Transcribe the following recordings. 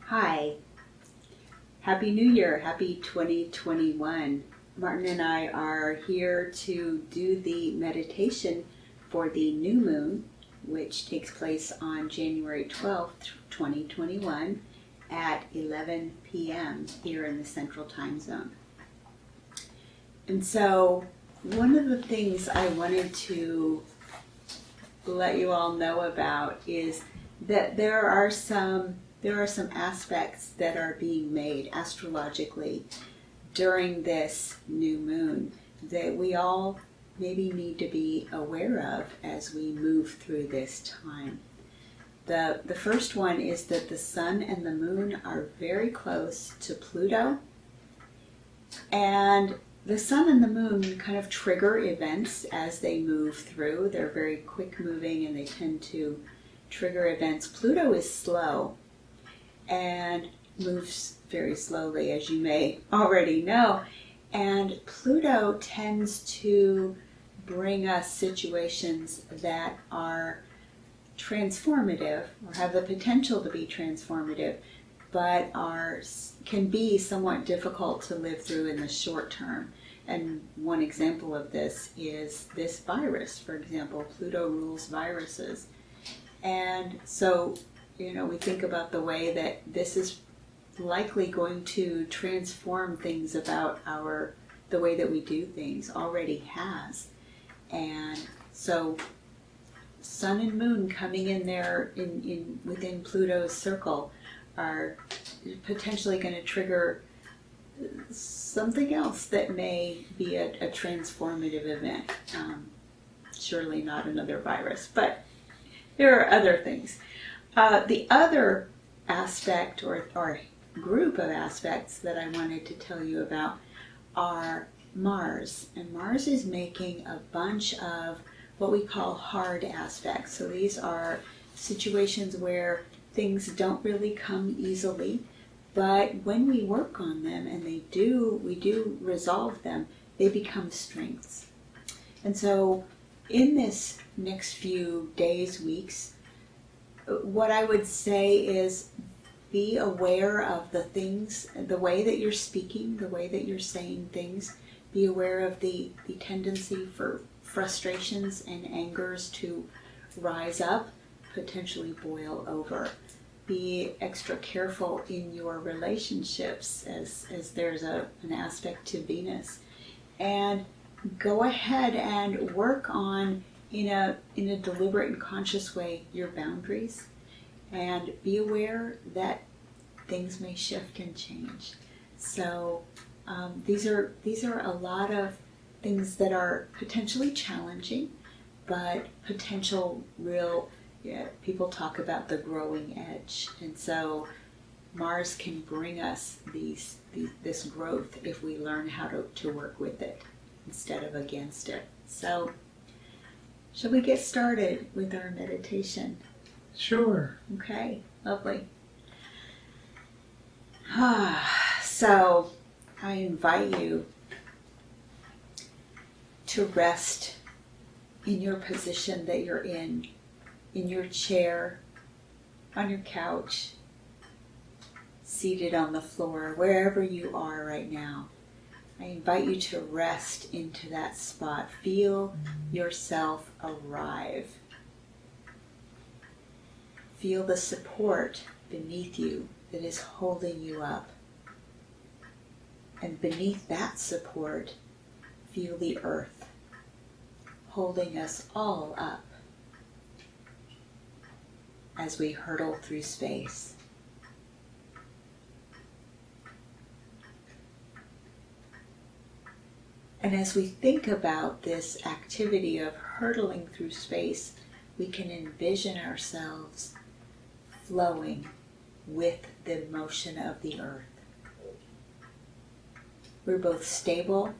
Hi, Happy New Year, Happy 2021. Martin and I are here to do the meditation for the new moon, which takes place on January 12th, 2021 at 11 p.m. here in the Central Time Zone. And so one of the things I wanted to let you all know about is that there are some aspects that are being made astrologically during this new moon that we all maybe need to be aware of as we move through this time. The first one is that the sun and the moon are very close to Pluto, and the sun and the moon kind of trigger events as they move through. They're very quick moving and they tend to trigger events. Pluto is slow and moves very slowly, as you may already know. And Pluto tends to bring us situations that are transformative or have the potential to be transformative, but can be somewhat difficult to live through in the short term. And one example of this is this virus, for example. Pluto rules viruses. And so, we think about the way that this is likely going to transform things about the way that we do things, already has. And so sun and moon coming in there within Pluto's circle are potentially going to trigger something else that may be a transformative event. Surely not another virus, but there are other things. The other aspect or group of aspects that I wanted to tell you about are Mars. And Mars is making a bunch of what we call hard aspects. So these are situations where things don't really come easily, but when we work on them and we do resolve them, they become strengths. And so in this next few days, weeks, what I would say is be aware of the things, the way that you're speaking, the way that you're saying things. Be aware of the tendency for frustrations and angers to rise up, potentially boil over. Be extra careful in your relationships as there's an aspect to Venus. And go ahead and work on, in a deliberate and conscious way, your boundaries. And be aware that things may shift and change. So these are a lot of things that are potentially challenging, but potential real. People talk about the growing edge, and so Mars can bring us this growth if we learn how to work with it instead of against it. So, shall we get started with our meditation? Sure. Okay, lovely. So, I invite you to rest in your position that you're in your chair, on your couch, seated on the floor, wherever you are right now. I invite you to rest into that spot. Feel yourself arrive. Feel the support beneath you that is holding you up. And beneath that support, feel the earth holding us all up as we hurtle through space. And as we think about this activity of hurtling through space, we can envision ourselves flowing with the motion of the earth. We're both stable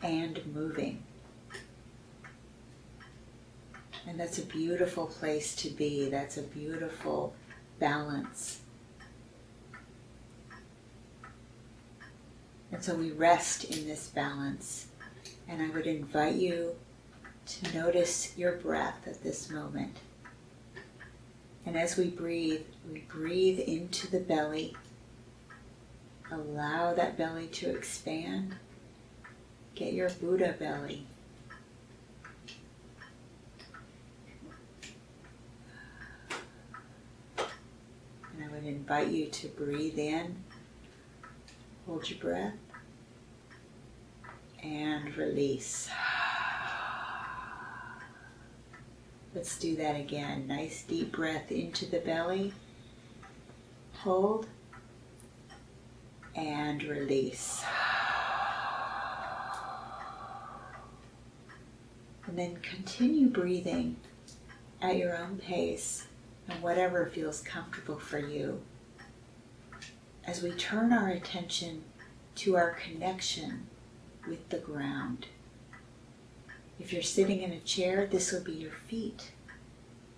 and moving. And that's a beautiful place to be. That's a beautiful balance. And so we rest in this balance. And I would invite you to notice your breath at this moment. And as we breathe into the belly. Allow that belly to expand. Get your Buddha belly. And I would invite you to breathe in. Hold your breath. And release. Let's do that again. Nice deep breath into the belly. Hold. And release. And then continue breathing at your own pace and whatever feels comfortable for you. As we turn our attention to our connection with the ground. If you're sitting in a chair, this will be your feet.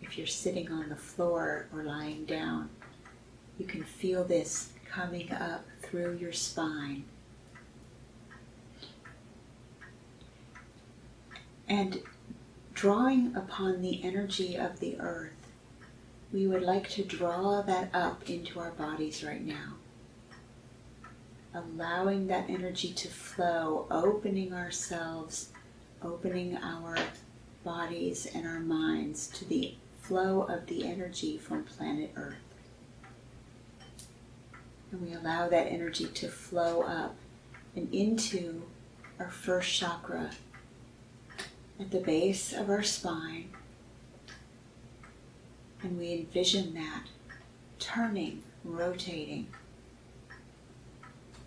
If you're sitting on the floor or lying down, you can feel this coming up through your spine. And drawing upon the energy of the earth, we would like to draw that up into our bodies right now. Allowing that energy to flow, opening ourselves, opening our bodies and our minds to the flow of the energy from planet Earth. And we allow that energy to flow up and into our first chakra at the base of our spine. And we envision that turning, rotating.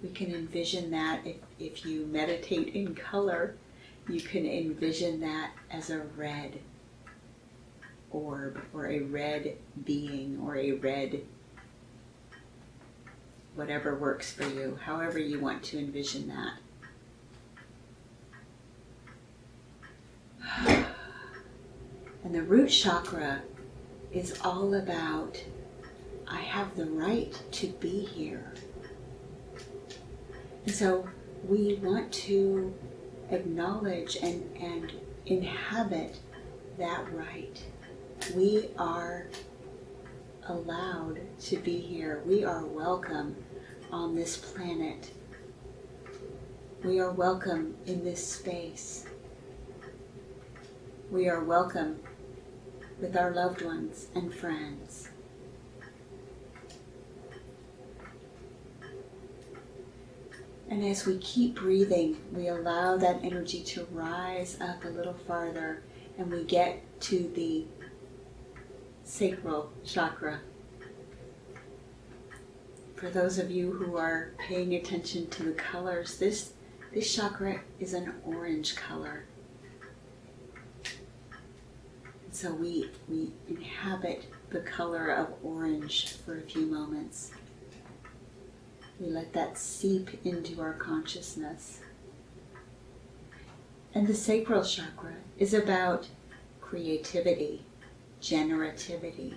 We can envision that if you meditate in color, you can envision that as a red orb or a red being or a red whatever works for you, however you want to envision that. And the root chakra is all about, I have the right to be here. And so we want to acknowledge and inhabit that right. We are allowed to be here. We are welcome on this planet. We are welcome in this space. We are welcome with our loved ones and friends. And as we keep breathing, we allow that energy to rise up a little farther, and we get to the sacral chakra. For those of you who are paying attention to the colors, this chakra is an orange color. So we inhabit the color of orange for a few moments. We let that seep into our consciousness. And the sacral chakra is about creativity, generativity,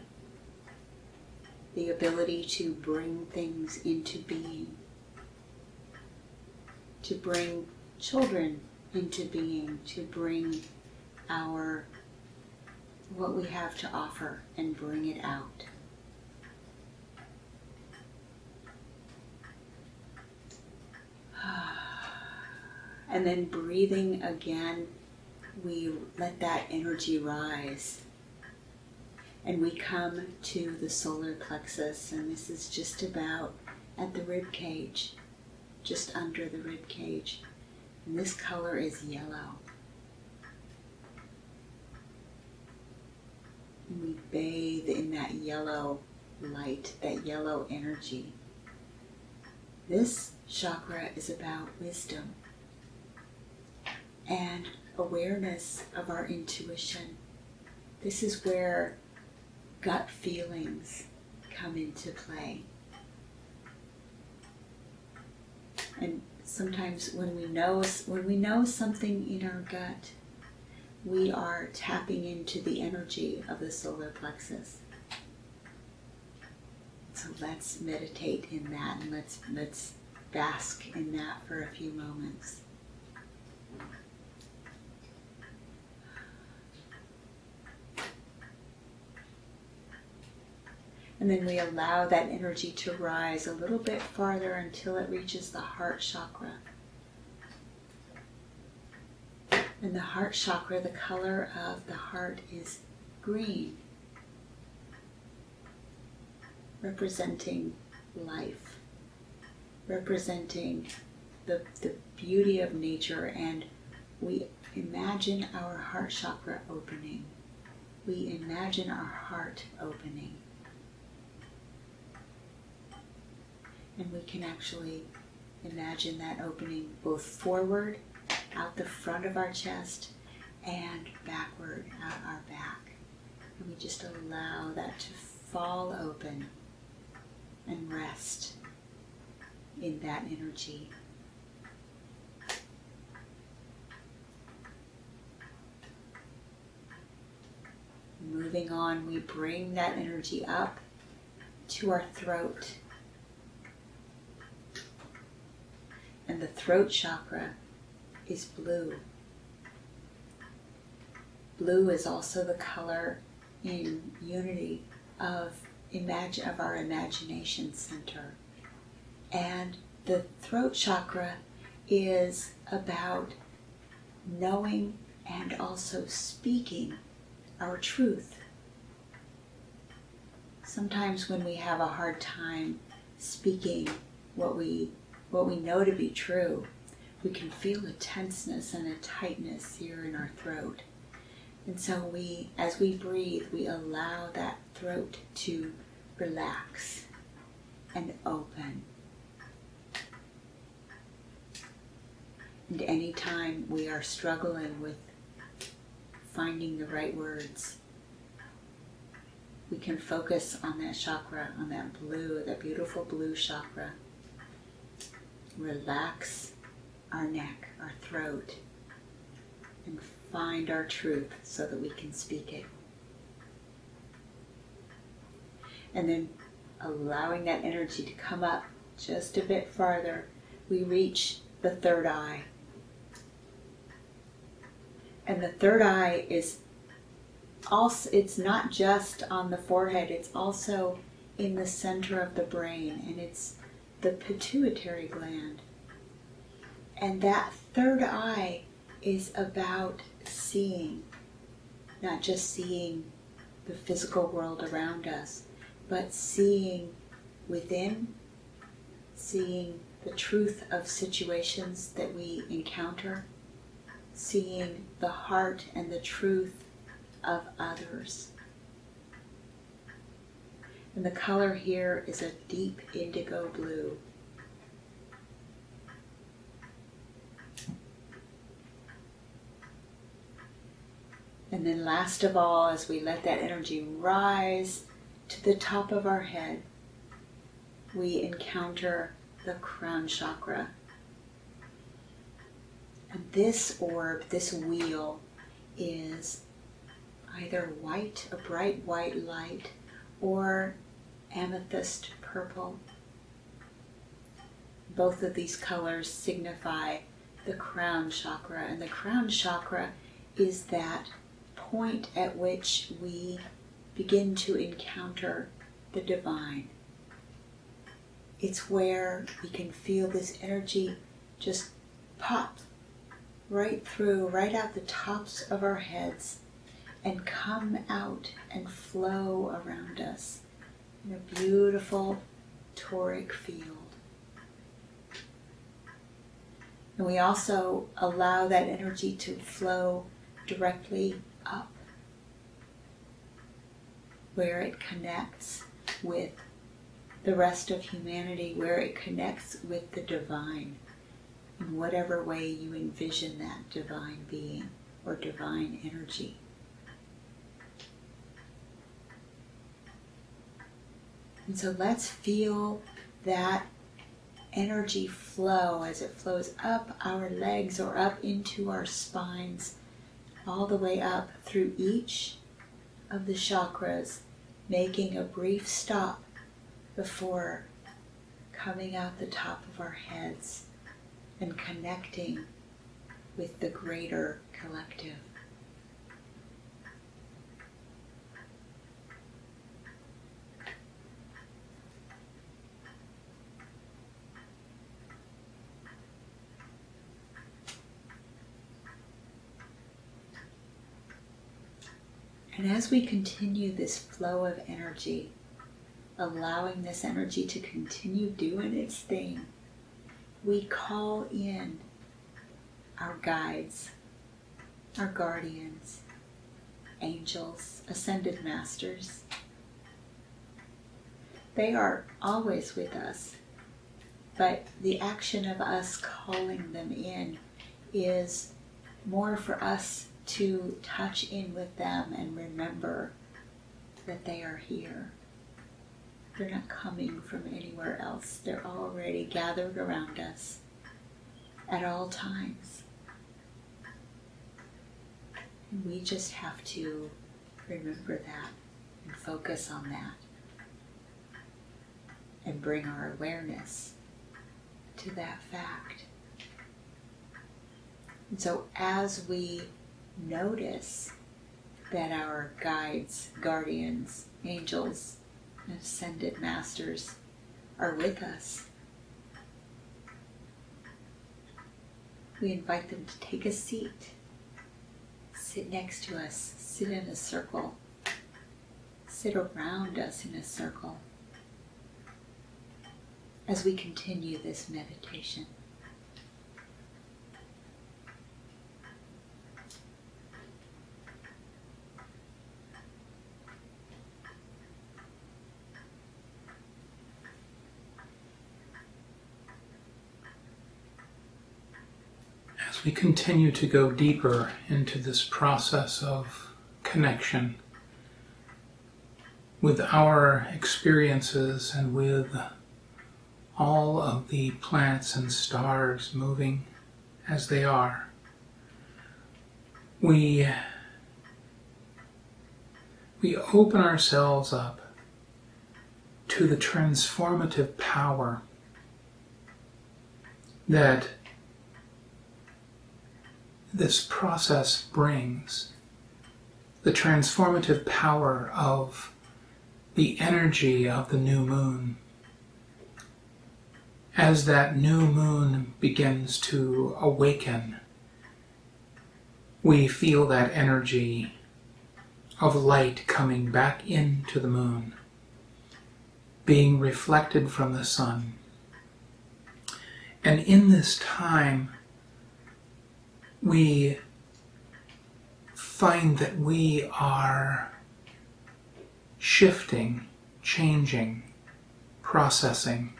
the ability to bring things into being, to bring children into being, to bring what we have to offer and bring it out. And then breathing again, we let that energy rise. And we come to the solar plexus, and this is just about at the rib cage, just under the rib cage. And this color is yellow. And we bathe in that yellow light, that yellow energy. This chakra is about wisdom and awareness of our intuition. This is where gut feelings come into play. And sometimes when we know something in our gut, we are tapping into the energy of the solar plexus. So let's meditate in that, and let's bask in that for a few moments. And then we allow that energy to rise a little bit farther until it reaches the heart chakra. And the heart chakra, the color of the heart is green, representing life, representing the beauty of nature. And we imagine our heart chakra opening. We imagine our heart opening. And we can actually imagine that opening both forward, out the front of our chest, and backward, out our back. And we just allow that to fall open and rest in that energy. Moving on, we bring that energy up to our throat. And the throat chakra is blue. Blue is also the color in unity of our imagination center. And the throat chakra is about knowing and also speaking our truth. Sometimes when we have a hard time speaking what we know to be true, we can feel a tenseness and a tightness here in our throat. And so as we breathe, we allow that throat to relax and open. And anytime we are struggling with finding the right words, we can focus on that chakra, on that blue, that beautiful blue chakra. Relax our neck, our throat, and find our truth so that we can speak it. And then allowing that energy to come up just a bit farther, we reach the third eye. And the third eye is also, it's not just on the forehead, it's also in the center of the brain, and it's the pituitary gland. And that third eye is about seeing, not just seeing the physical world around us, but seeing within, seeing the truth of situations that we encounter, seeing the heart and the truth of others. And the color here is a deep indigo blue. And then last of all, as we let that energy rise to the top of our head, we encounter the crown chakra. And this orb, this wheel, is either white, a bright white light, or amethyst purple. Both of these colors signify the crown chakra, and the crown chakra is that point at which we begin to encounter the divine. It's where we can feel this energy just pop right through, right out the tops of our heads, and come out and flow around us in a beautiful toric field. And we also allow that energy to flow directly up, where it connects with the rest of humanity, where it connects with the divine, in whatever way you envision that divine being or divine energy. And so let's feel that energy flow as it flows up our legs or up into our spines, all the way up through each of the chakras, making a brief stop before coming out the top of our heads and connecting with the greater collective. And as we continue this flow of energy, allowing this energy to continue doing its thing, we call in our guides, our guardians, angels, ascended masters. They are always with us, but the action of us calling them in is more for us to touch in with them and remember that they are here. They're not coming from anywhere else. They're already gathered around us at all times. And we just have to remember that and focus on that and bring our awareness to that fact. And so as we notice that our guides, guardians, angels, and ascended masters are with us, we invite them to take a seat, sit next to us, sit in a circle, sit around us in a circle as we continue this meditation. As we continue to go deeper into this process of connection with our experiences and with all of the planets and stars moving as they are, we open ourselves up to the transformative power that this process brings, the transformative power of the energy of the new moon. As that new moon begins to awaken, we feel that energy of light coming back into the moon, being reflected from the sun. And in this time, we find that we are shifting, changing, processing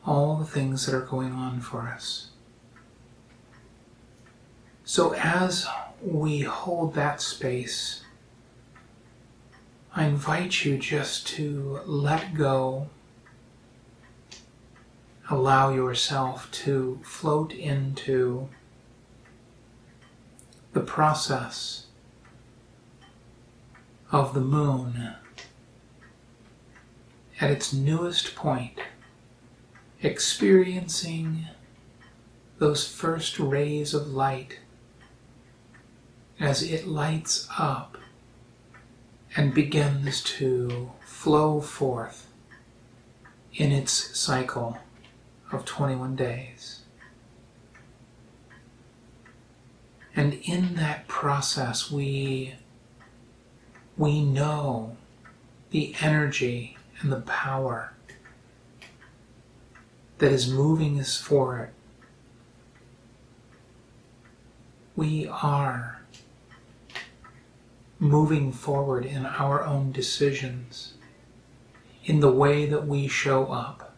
all the things that are going on for us. So as we hold that space, I invite you just to let go, allow yourself to float into the process of the moon at its newest point, experiencing those first rays of light as it lights up and begins to flow forth in its cycle of 21 days. And in that process, we know the energy and the power that is moving us forward. We are moving forward in our own decisions, in the way that we show up.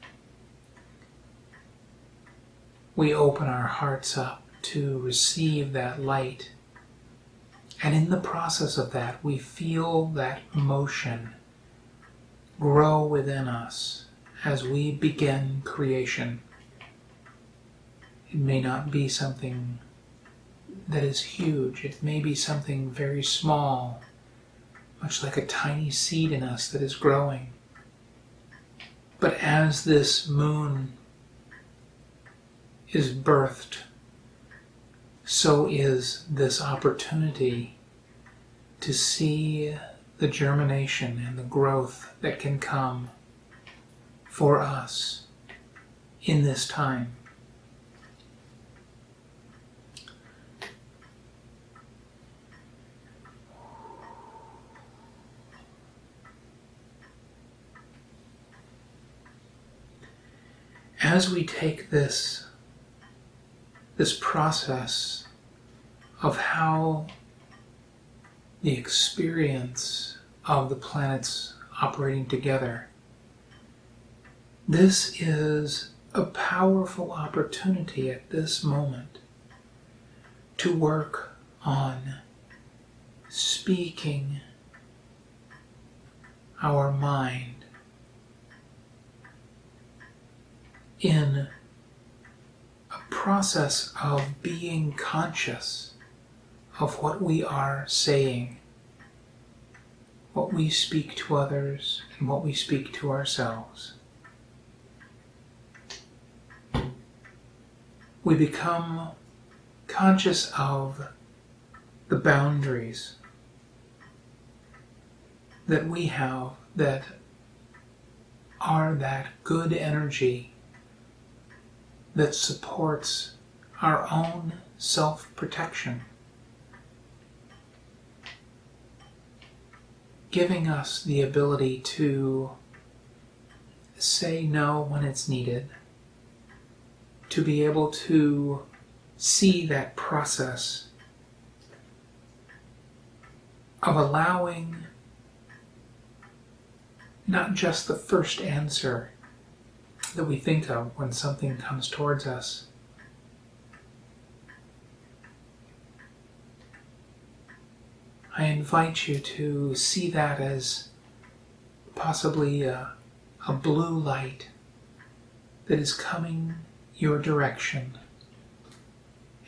We open our hearts up to receive that light. And in the process of that, we feel that emotion grow within us as we begin creation. It may not be something that is huge. It may be something very small, much like a tiny seed in us that is growing. But as this moon is birthed, so is this opportunity to see the germination and the growth that can come for us in this time. as we take this process of how the experience of the planets operating together, this is a powerful opportunity at this moment to work on speaking our mind in a process of being conscious of what we are saying, what we speak to others, and what we speak to ourselves. We become conscious of the boundaries that we have that are that good energy that supports our own self-protection, giving us the ability to say no when it's needed, to be able to see that process of allowing not just the first answer that we think of when something comes towards us, I invite you to see that as possibly a blue light that is coming your direction.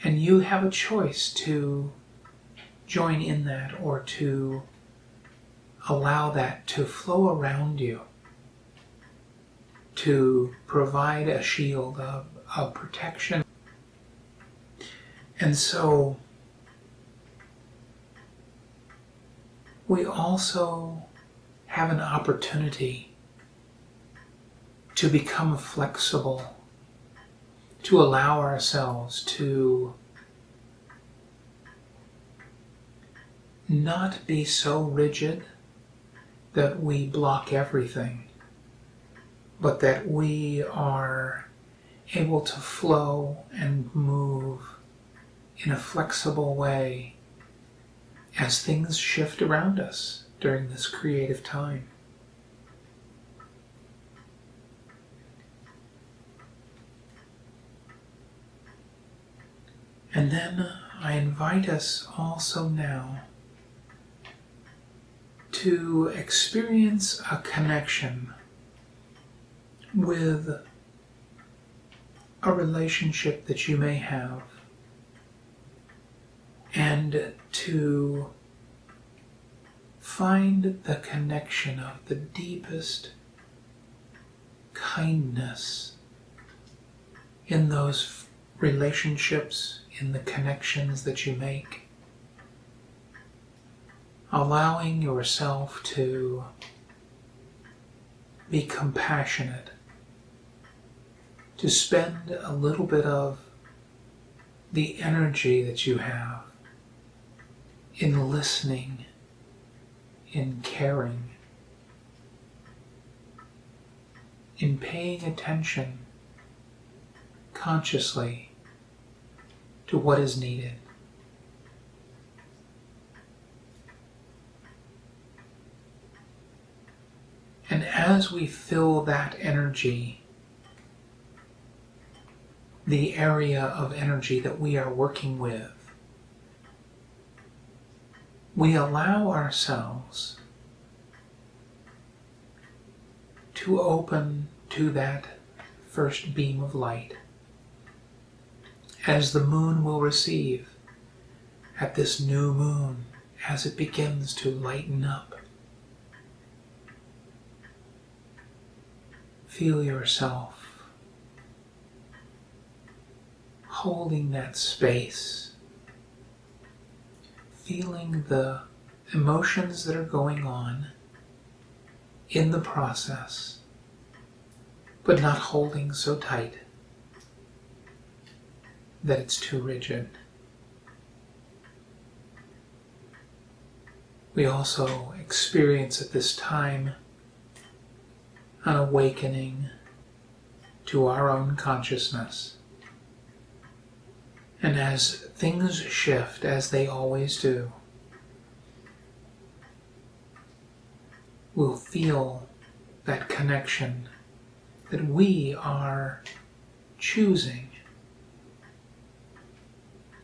And you have a choice to join in that or to allow that to flow around you, to provide a shield of protection. And so we also have an opportunity to become flexible, to allow ourselves to not be so rigid that we block everything, but that we are able to flow and move in a flexible way as things shift around us during this creative time. And then I invite us also now to experience a connection with a relationship that you may have, and to find the connection of the deepest kindness in those relationships, in the connections that you make. Allowing yourself to be compassionate, to spend a little bit of the energy that you have in listening, in caring, in paying attention consciously to what is needed. And as we fill that energy, the area of energy that we are working with, we allow ourselves to open to that first beam of light, as the moon will receive at this new moon, as it begins to lighten up. Feel yourself holding that space, feeling the emotions that are going on in the process, but not holding so tight that it's too rigid. We also experience at this time an awakening to our own consciousness. And as things shift, as they always do, we'll feel that connection that we are choosing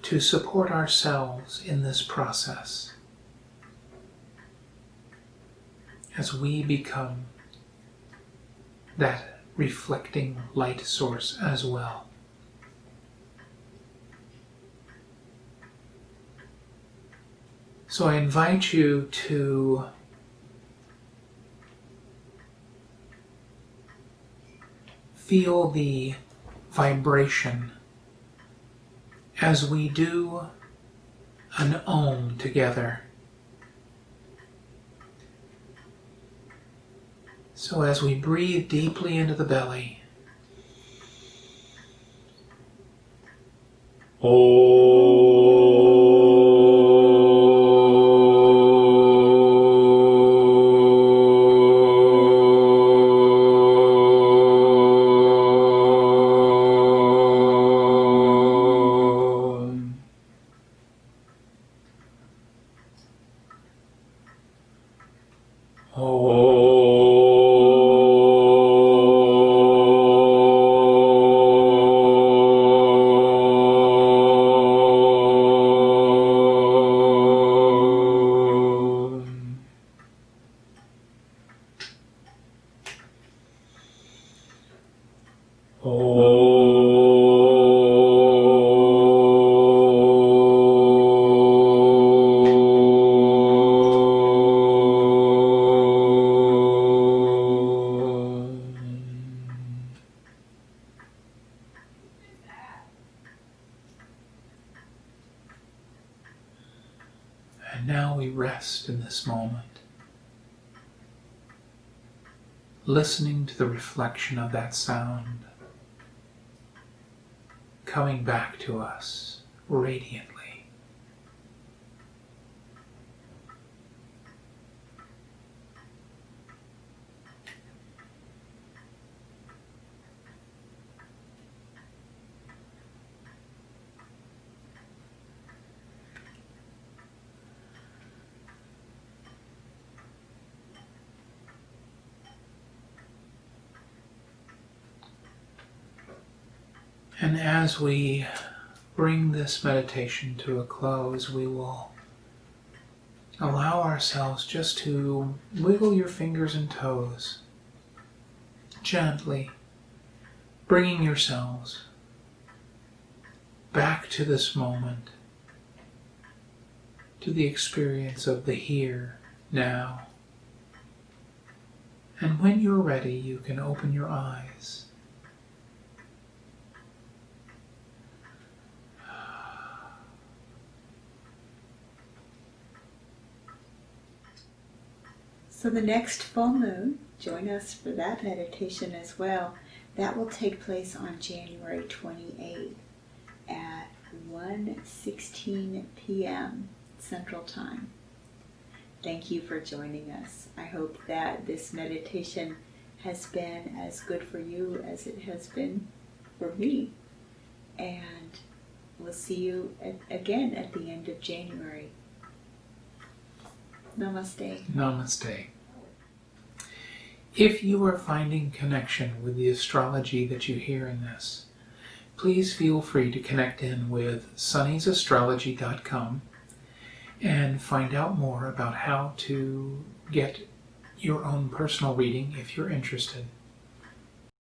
to support ourselves in this process as we become that reflecting light source as well. So I invite you to feel the vibration as we do an Om together. So as we breathe deeply into the belly, and now we rest in this moment, listening to the reflection of that sound coming back to us radiantly. And as we bring this meditation to a close, we will allow ourselves just to wiggle your fingers and toes, gently bringing yourselves back to this moment, to the experience of the here, now. And when you're ready, you can open your eyes. So the next full moon, join us for that meditation as well. That will take place on January 28th at 1:16 p.m. Central Time. Thank you for joining us. I hope that this meditation has been as good for you as it has been for me. And we'll see you again at the end of January. Namaste. Namaste. If you are finding connection with the astrology that you hear in this, please feel free to connect in with sunnysastrology.com and find out more about how to get your own personal reading if you're interested.